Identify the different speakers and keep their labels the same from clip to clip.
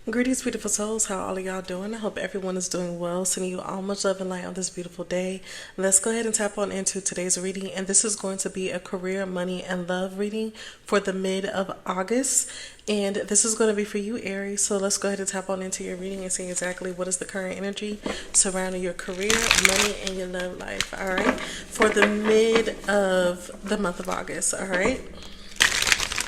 Speaker 1: Greetings, beautiful souls. How all of y'all doing? I hope everyone is doing well. Sending you all much love and light on this beautiful day. Let's go ahead and tap on into today's reading. And this is going to be a career, money, and love reading for the mid of August. And this is going to be for you, Aries. So let's go ahead and tap on into your reading and see exactly what is the current energy surrounding your career, money, and your love life. All right. For the mid of the month of August. All right.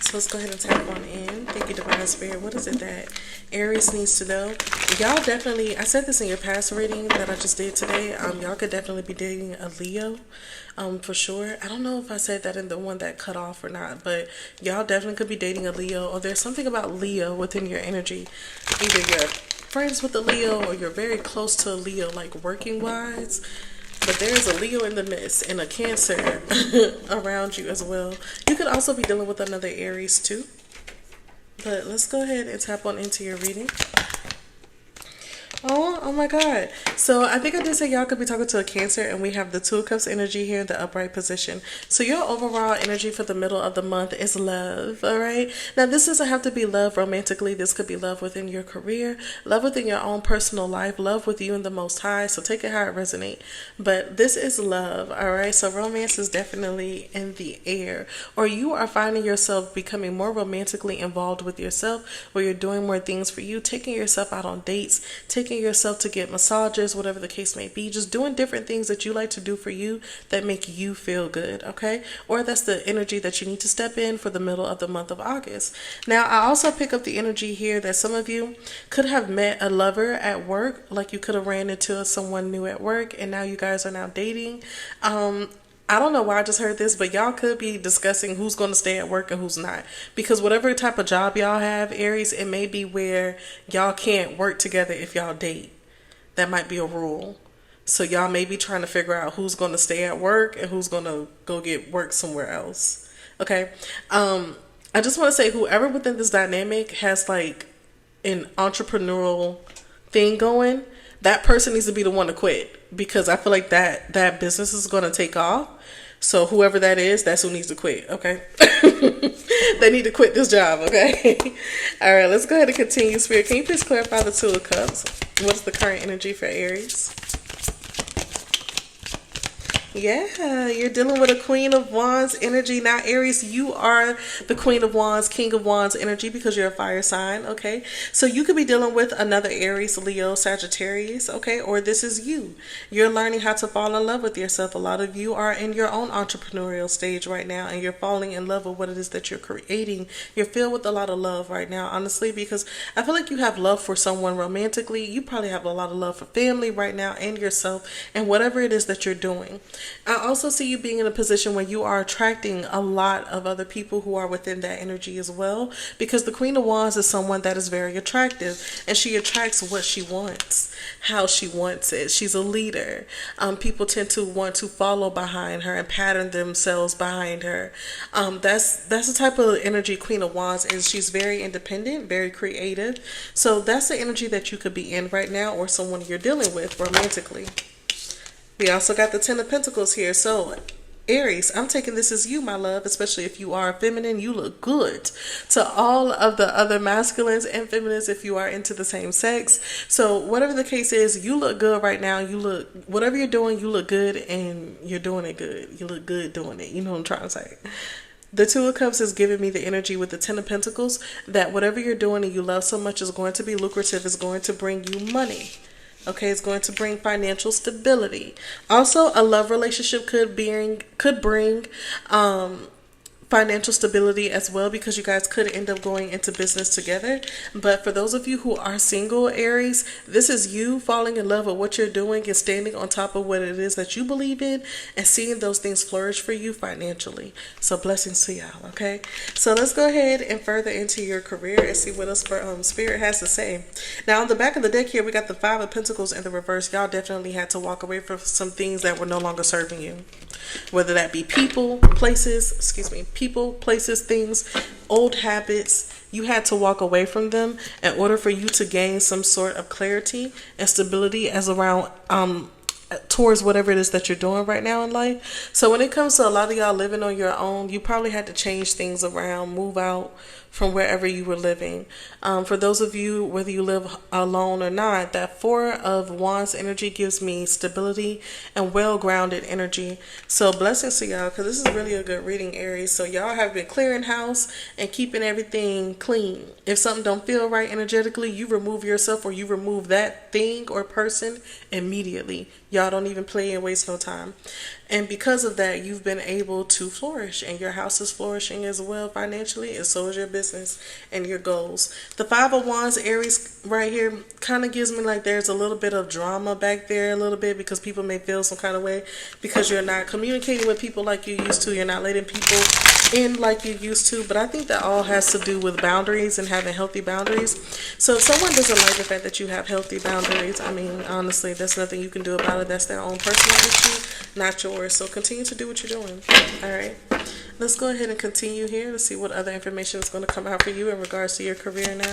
Speaker 1: So let's go ahead and tap on in. Thank you, Divine Spirit. What is it that Aries needs to know? Y'all definitely, I said this in your past reading that I just did today. Y'all could definitely be dating a Leo, for sure. I don't know if I said that in the one that cut off or not, but y'all definitely could be dating a Leo, or there's something about Leo within your energy. Either you're friends with a Leo or you're very close to a Leo, like working wise. But there's a Leo in the midst and a Cancer around you as well. You could also be dealing with another Aries too. But let's go ahead and tap on into your reading. Oh my God. So I think I did say y'all could be talking to a Cancer, and we have the Two of Cups energy here in the upright position. So your overall energy for the middle of the month is love, all right? Now this doesn't have to be love romantically. This could be love within your career, love within your own personal life, love with you and the Most High. So take it how it resonates. But this is love, all right? So romance is definitely in the air, or you are finding yourself becoming more romantically involved with yourself, where you're doing more things for you, taking yourself out on dates, taking yourself to get massages, whatever the case may be, just doing different things that you like to do for you that make you feel good, okay? Or that's the energy that you need to step in for the middle of the month of August. Now, I also pick up the energy here that some of you could have met a lover at work, like you could have ran into someone new at work, and now you guys are now dating. I don't know why I just heard this, but y'all could be discussing who's going to stay at work and who's not. Because whatever type of job y'all have, Aries, it may be where y'all can't work together if y'all date. That might be a rule. So y'all may be trying to figure out who's going to stay at work and who's going to go get work somewhere else. Okay. I just want to say whoever within this dynamic has like an entrepreneurial thing going, that person needs to be the one to quit, because I feel like that business is going to take off. So whoever that is, that's who needs to quit, okay? They need to quit this job, okay? All right, let's go ahead and continue. Spirit, can you please clarify the Two of Cups? What's the current energy for Aries? Yeah, you're dealing with a Queen of Wands energy. Now, Aries, you are the Queen of Wands, King of Wands energy, because you're a fire sign, okay? So you could be dealing with another Aries, Leo, Sagittarius, okay? Or this is you. You're learning how to fall in love with yourself. A lot of you are in your own entrepreneurial stage right now, and you're falling in love with what it is that you're creating. You're filled with a lot of love right now, honestly, because I feel like you have love for someone romantically. You probably have a lot of love for family right now and yourself and whatever it is that you're doing. I also see you being in a position where you are attracting a lot of other people who are within that energy as well, because the Queen of Wands is someone that is very attractive, and she attracts what she wants, how she wants it. She's a leader. People tend to want to follow behind her and pattern themselves behind her. That's the type of energy Queen of Wands is. She's very independent, very creative. So that's the energy that you could be in right now, or someone you're dealing with romantically. We also got the Ten of Pentacles here. So, Aries, I'm taking this as you, my love, especially if you are feminine. You look good to all of the other masculines and feminines if you are into the same sex. So, whatever the case is, you look good right now. You look, whatever you're doing, you look good, and you're doing it good. You look good doing it. You know what I'm trying to say. The Two of Cups is giving me the energy with the Ten of Pentacles that whatever you're doing and you love so much is going to be lucrative, is going to bring you money. Okay, it's going to bring financial stability. Also, a love relationship could bring financial stability as well, because you guys could end up going into business together. But for those of you who are single, Aries, this is you falling in love with what you're doing and standing on top of what it is that you believe in and seeing those things flourish for you financially. So blessings to y'all, okay? So let's go ahead and further into your career and see what else Spirit has to say. Now, on the back of the deck here, we got the Five of Pentacles in the reverse. Y'all definitely had to walk away from some things that were no longer serving you. Whether that be people, places, things, old habits, you had to walk away from them in order for you to gain some sort of clarity and stability as around towards whatever it is that you're doing right now in life. So when it comes to a lot of y'all living on your own, you probably had to change things around, move out from wherever you were living. For those of you, whether you live alone or not, that Four of Wands energy gives me stability and well-grounded energy. So blessings to y'all, because this is really a good reading, Aries. So y'all have been clearing house and keeping everything clean. If something don't feel right energetically, you remove yourself or you remove that thing or person immediately. Y'all don't even play and waste no time. And because of that, you've been able to flourish, and your house is flourishing as well financially, and so is your business and your goals. The Five of Wands, Aries, right here, kind of gives me like there's a little bit of drama back there a little bit, because people may feel some kind of way because you're not communicating with people like you used to. You're not letting people in like you used to. But I think that all has to do with boundaries and having healthy boundaries. So if someone doesn't like the fact that you have healthy boundaries, I mean, honestly, there's nothing you can do about it. That's their own personal issue, not yours. So continue to do what you're doing. All right. Let's go ahead and continue here to see what other information is going to come out for you in regards to your career now.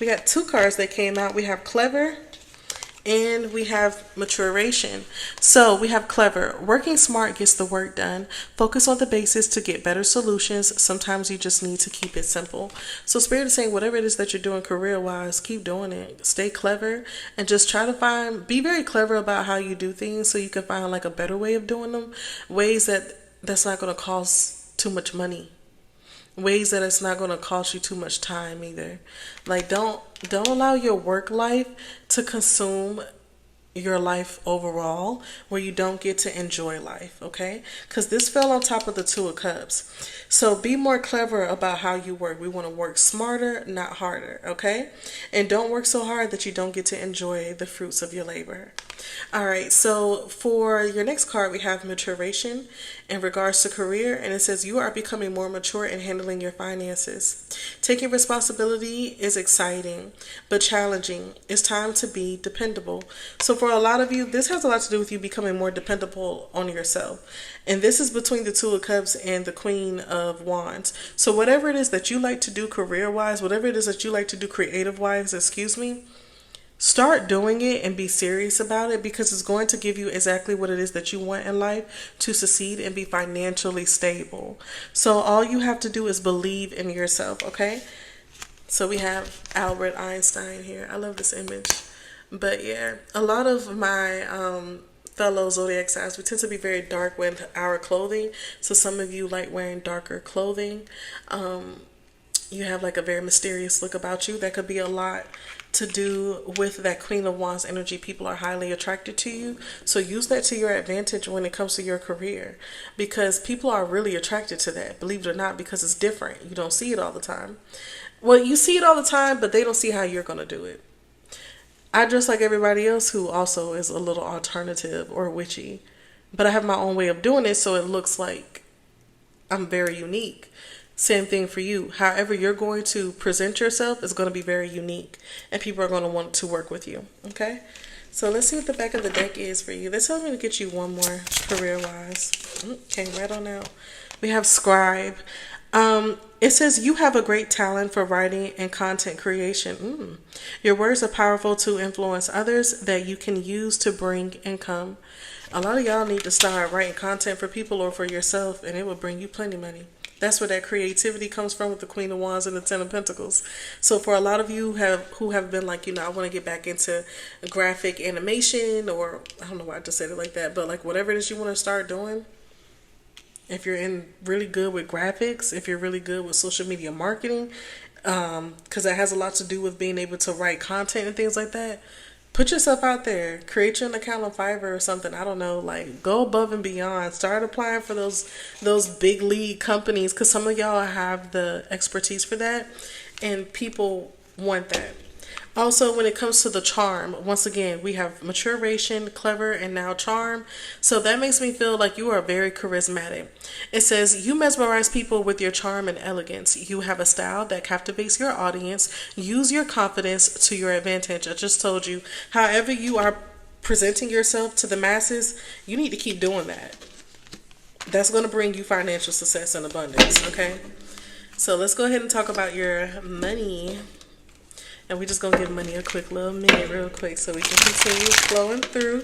Speaker 1: We got two cards that came out. We have Clever and we have Maturation. So we have Clever. Working smart gets the work done. Focus on the basics to get better solutions. Sometimes you just need to keep it simple. So Spirit is saying whatever it is that you're doing career-wise, keep doing it. Stay clever and just try to be very clever about how you do things so you can find like a better way of doing them. Ways that's not going to cost too much money. Ways that it's not going to cost you too much time either. Like don't allow your work life to consume your life overall, where you don't get to enjoy life, okay? Because this fell on top of the Two of Cups. So be more clever about how you work. We want to work smarter, not harder, okay? And don't work so hard that you don't get to enjoy the fruits of your labor. All right, so for your next card, we have Maturation in regards to career, and it says you are becoming more mature in handling your finances. Taking responsibility is exciting, but challenging. It's time to be dependable. So for a lot of you, this has a lot to do with you becoming more dependable on yourself. And this is between the Two of Cups and the Queen of Wands. So whatever it is that you like to do career-wise, whatever it is that you like to do creative-wise, start doing it and be serious about it, because it's going to give you exactly what it is that you want in life to succeed and be financially stable. So all you have to do is believe in yourself, okay? So we have Albert Einstein here. I love this image. But yeah, a lot of my fellow zodiac signs, we tend to be very dark with our clothing. So some of you like wearing darker clothing. You have like a very mysterious look about you. That could be a lot to do with that Queen of Wands energy. People are highly attracted to you. So use that to your advantage when it comes to your career, because people are really attracted to that, believe it or not, because it's different. You don't see it all the time. Well, you see it all the time, but they don't see how you're going to do it. I dress like everybody else who also is a little alternative or witchy, but I have my own way of doing it, so it looks like I'm very unique. Same thing for you. However you're going to present yourself is going to be very unique, and people are going to want to work with you. Okay? So let's see what the back of the deck is for you. They're telling me to get you one more career-wise. Came right on out. We have Scribe. It says you have a great talent for writing and content creation. Your words are powerful to influence others that you can use to bring income. A lot of y'all need to start writing content for people or for yourself, and it will bring you plenty of money. That's where that creativity comes from with the Queen of Wands and the Ten of Pentacles. So for a lot of you who have been like, I want to get back into graphic animation, or I don't know why I just said it like that, but like whatever it is you want to start doing. If you're really good with graphics, if you're really good with social media marketing, because that has a lot to do with being able to write content and things like that. Put yourself out there. Create your own account on Fiverr or something. I don't know. Like, go above and beyond. Start applying for those big league companies, because some of y'all have the expertise for that, and people want that. Also, when it comes to the charm, once again, we have Maturation, Clever, and now Charm. So that makes me feel like you are very charismatic. It says, you mesmerize people with your charm and elegance. You have a style that captivates your audience. Use your confidence to your advantage. I just told you, however you are presenting yourself to the masses, you need to keep doing that. That's going to bring you financial success and abundance, okay? So let's go ahead and talk about your money. And we're just going to give money a quick little minute real quick so we can continue flowing through.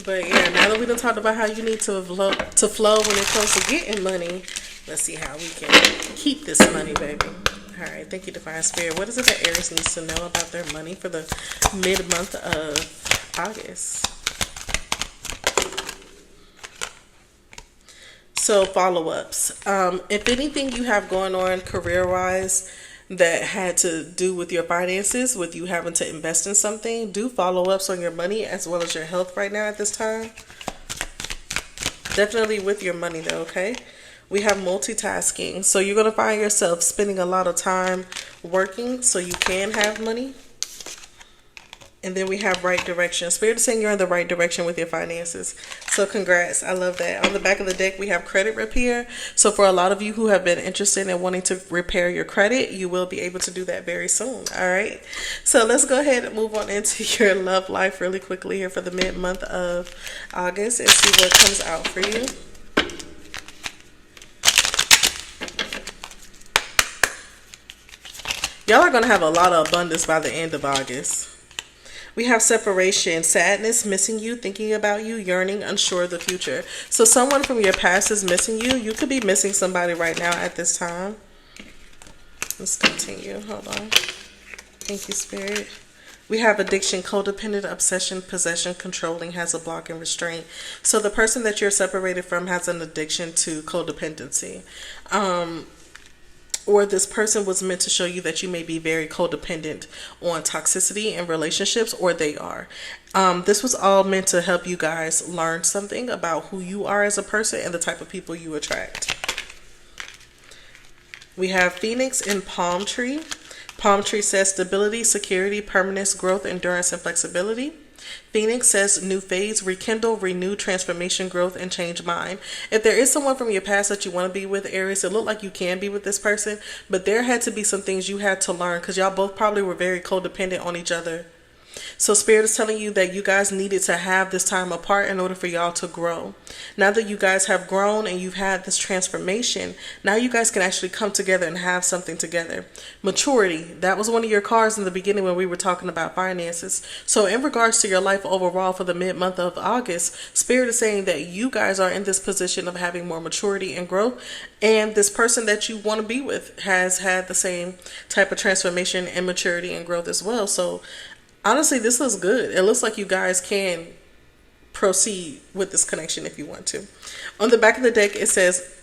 Speaker 1: But yeah, now that we done talked about how you need to flow when it comes to getting money, Let's see how we can keep this money, baby. All right, thank you, Divine Spirit. What is it that Aries needs to know about their money for the mid-month of August? So, follow-ups. If anything you have going on career-wise that had to do with your finances, with you having to invest in something, do follow-ups on your money as well as your health right now at this time. Definitely with your money, though, okay? We have multitasking. So you're going to find yourself spending a lot of time working so you can have money. And then we have right direction. Spirit is saying you're in the right direction with your finances. So congrats. I love that. On the back of the deck, we have credit repair. So for a lot of you who have been interested in wanting to repair your credit, you will be able to do that very soon. All right. So let's go ahead and move on into your love life really quickly here for the mid-month of August and see what comes out for you. Y'all are going to have a lot of abundance by the end of August. We have separation, sadness, missing you, thinking about you, yearning, unsure of the future. So someone from your past is missing you. You could be missing somebody right now at this time. Let's continue. Hold on. Thank you, Spirit. We have addiction, codependent, obsession, possession, controlling, has a block and restraint. So the person that you're separated from has an addiction to codependency. Or this person was meant to show you that you may be very codependent on toxicity in relationships, or they are. This was all meant to help you guys learn something about who you are as a person and the type of people you attract. We have Phoenix and Palm Tree. Palm Tree says stability, security, permanence, growth, endurance, and flexibility. Phoenix says new phase, rekindle, renew, transformation, growth, and change mind. If there is someone from your past that you want to be with, Aries, it looked like you can be with this person, but there had to be some things you had to learn because y'all both probably were very codependent on each other. So Spirit is telling you that you guys needed to have this time apart in order for y'all to grow. Now that you guys have grown and you've had this transformation, now you guys can actually come together and have something together. Maturity, that was one of your cards in the beginning when we were talking about finances. So in regards to your life overall for the mid-month of August, Spirit is saying that you guys are in this position of having more maturity and growth. And this person that you want to be with has had the same type of transformation and maturity and growth as well. So honestly, this looks good. It looks like you guys can proceed with this connection if you want to. On the back of the deck, it says,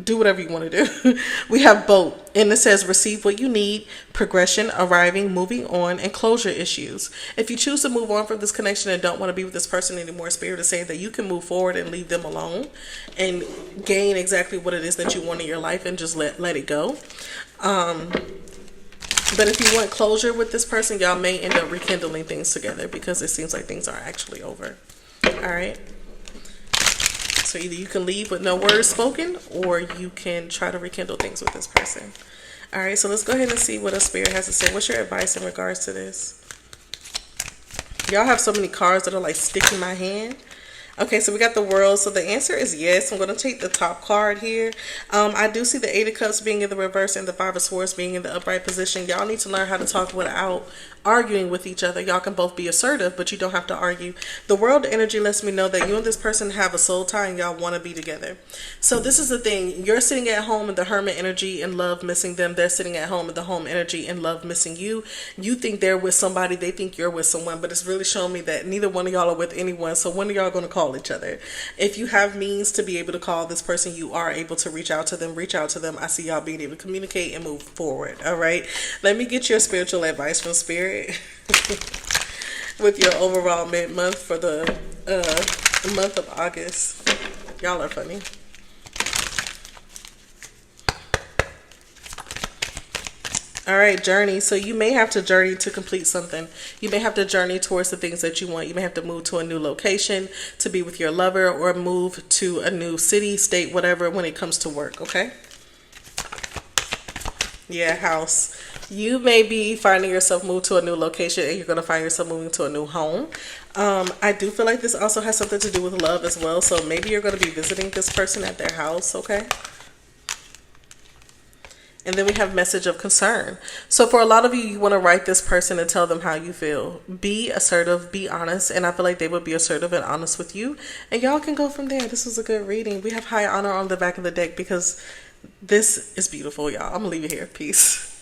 Speaker 1: do whatever you want to do. We have both. And it says, receive what you need, progression, arriving, moving on, and closure issues. If you choose to move on from this connection and don't want to be with this person anymore, Spirit is saying that you can move forward and leave them alone and gain exactly what it is that you want in your life and just let it go. But if you want closure with this person, y'all may end up rekindling things together because it seems like things are actually over. All right. So either you can leave with no words spoken or you can try to rekindle things with this person. All right. So let's go ahead and see what a Spirit has to say. What's your advice in regards to this? Y'all have so many cards that are like sticking my hand. Okay, so we got the World. So the answer is yes. I'm going to take the top card here. I do see the Eight of Cups being in the reverse and the Five of Swords being in the upright position. Y'all need to learn how to talk without arguing with each other. Y'all can both be assertive, but you don't have to argue. The World energy lets me know that you and this person have a soul tie and y'all want to be together. So this is the thing. You're sitting at home in the Hermit energy and love missing them. They're sitting at home in the Home energy and love missing you. You think they're with somebody. They think you're with someone, but it's really showing me that neither one of y'all are with anyone. So when are y'all going to call each other? If you have means to be able to call this person, you are able to reach out to them. Reach out to them. I see y'all being able to communicate and move forward. All right. Let me get your spiritual advice from Spirit with your overall mid-month for the month of August. Y'all are funny. All right, journey. So you may have to journey to complete something. You may have to journey towards the things that you want. You may have to move to a new location to be with your lover or move to a new city, state, whatever when it comes to work, okay? Yeah, house. You may be finding yourself moved to a new location and you're going to find yourself moving to a new home. I do feel like this also has something to do with love as well. So maybe you're going to be visiting this person at their house, okay? And then we have message of concern. So for a lot of you, you want to write this person and tell them how you feel. Be assertive, be honest. And I feel like they would be assertive and honest with you. And y'all can go from there. This was a good reading. We have high honor on the back of the deck because This is beautiful, y'all. I'm gonna leave it here. Peace.